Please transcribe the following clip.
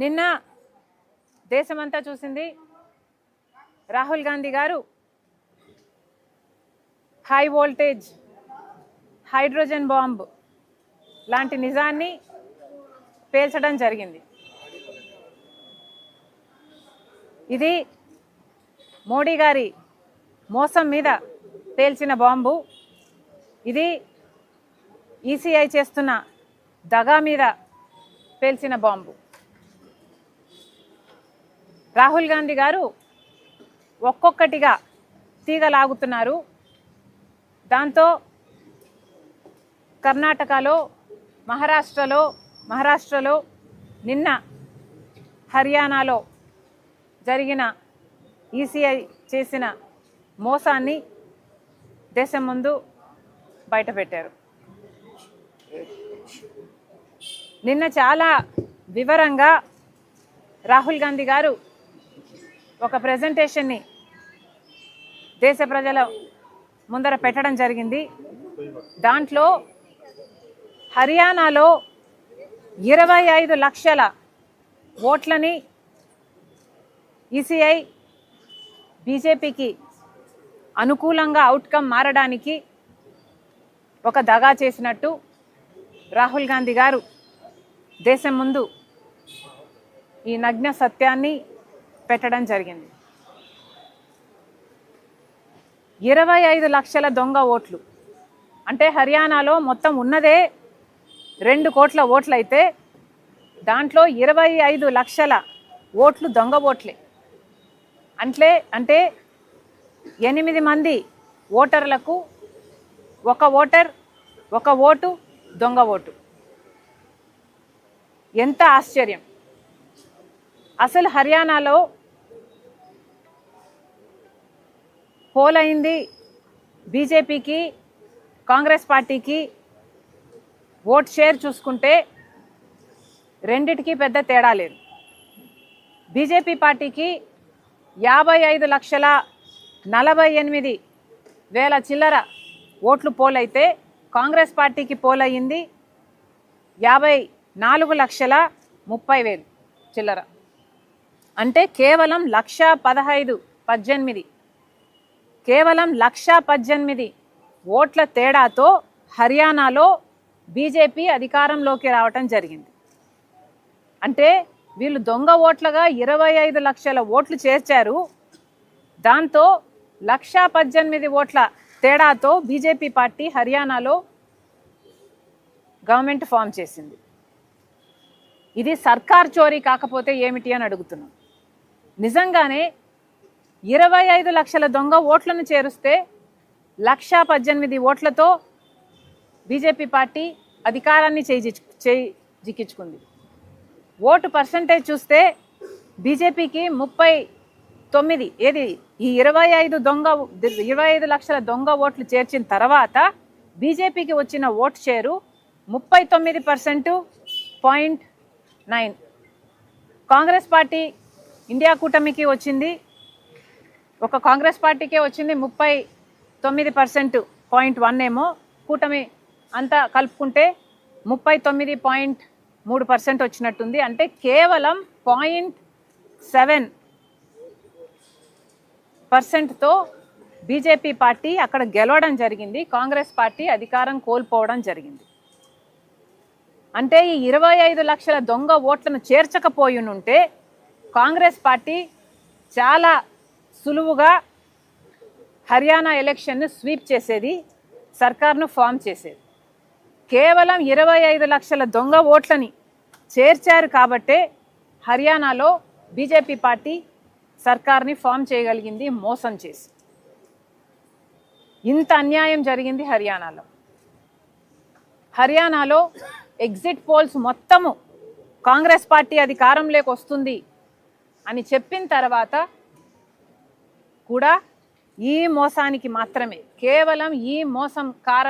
నిన్న దేశమంతా చూసింది. రాహుల్ గాంధీ గారు హై వోల్టేజ్ హైడ్రోజన్ బాంబ్ లాంటి నిజాన్ని పేల్చడం జరిగింది. ఇది మోడీ గారి మోసం మీద పేల్చిన బాంబు. ఇది ఈసీఐ చేస్తున్న దగా మీద పేల్చిన బాంబు. రాహుల్ గాంధీ గారు ఒక్కొక్కటిగా తీగలాగుతున్నారు. దాంతో కర్ణాటకలో, మహారాష్ట్రలో నిన్న హర్యానాలో జరిగిన ఈసీఐ చేసిన మోసాన్ని దేశం ముందు బయటపెట్టారు. నిన్న చాలా వివరంగా రాహుల్ గాంధీ గారు ఒక ప్రెజెంటేషన్ని దేశ ప్రజల ముందర పెట్టడం జరిగింది. దాంట్లో హర్యానాలో 25 లక్షల ఓట్లని ఈసీఐ బీజేపీకి అనుకూలంగా అవుట్కమ్ మారడానికి ఒక దగా చేసినట్టు రాహుల్ గాంధీ గారు దేశం ముందు ఈ నగ్న సత్యాన్ని పెట్టడం జరిగింది. 25 లక్షల దొంగ ఓట్లు అంటే హర్యానాలో మొత్తం ఉన్నదే 2 కోట్ల ఓట్లయితే దాంట్లో 25 లక్షల ఓట్లు దొంగ ఓట్లే. అంటే 8 మంది ఓటర్లకు ఒక ఓటు దొంగ ఓటు. ఎంత ఆశ్చర్యం! అసలు హర్యానాలో పోల్ అయింది బీజేపీకి, కాంగ్రెస్ పార్టీకి ఓట్ షేర్ చూసుకుంటే రెండిటికి పెద్ద తేడా లేదు. బీజేపీ పార్టీకి 55,48,000 చిల్లర ఓట్లు పోలైతే కాంగ్రెస్ పార్టీకి పోల్ అయ్యింది 54,30,000 చిల్లర. అంటే కేవలం 1,18,000 కేవలం 1,18,000 ఓట్ల తేడాతో హర్యానాలో బీజేపీ అధికారంలోకి రావటం జరిగింది. అంటే వీళ్ళు దొంగ ఓట్లుగా 25 లక్షల ఓట్లు చేర్చారు. దాంతో 1,18,000 ఓట్ల తేడాతో బీజేపీ పార్టీ హర్యానాలో గవర్నమెంట్ ఫామ్ చేసింది. ఇది సర్కార్ చోరీ కాకపోతే ఏమిటి అని అడుగుతున్నాం. నిజంగానే 25 లక్షల దొంగ ఓట్లను చేరుస్తే 1,18,000 ఓట్లతో బీజేపీ పార్టీ అధికారాన్ని జిక్కించుకుంది. ఓటు పర్సంటేజ్ చూస్తే బీజేపీకి 39, ఏది ఈ 25 లక్షల దొంగ ఓట్లు చేర్చిన తర్వాత బీజేపీకి వచ్చిన vote share 39.9. Congress party India కూటమికి వచ్చింది, ఒక కాంగ్రెస్ పార్టీకే వచ్చింది 39.1 ఏమో. కూటమి అంతా కలుపుకుంటే 39.3% వచ్చినట్టుంది. అంటే కేవలం 0.7%తో బీజేపీ పార్టీ అక్కడ గెలవడం జరిగింది. కాంగ్రెస్ పార్టీ అధికారం కోల్పోవడం జరిగింది. అంటే ఈ 25 లక్షల దొంగ ఓట్లను చేర్చకపోయినుంటే కాంగ్రెస్ పార్టీ చాలా సులువుగా హర్యానా ఎలక్షన్ను స్వీప్ చేసేది, సర్కార్ను ఫామ్ చేసేది. కేవలం 25 లక్షల దొంగ ఓట్లని చేర్చారు కాబట్టే హర్యానాలో బీజేపీ పార్టీ సర్కార్ని ఫామ్ చేయగలిగింది మోసం చేసి. ఇంత అన్యాయం జరిగింది హర్యానాలో ఎగ్జిట్ పోల్స్ మొత్తము కాంగ్రెస్ పార్టీ అధికారంలోకి వస్తుంది అని చెప్పిన తర్వాత కూడా ఈ మోసానికి మాత్రమే, కేవలం ఈ మోసం కారణం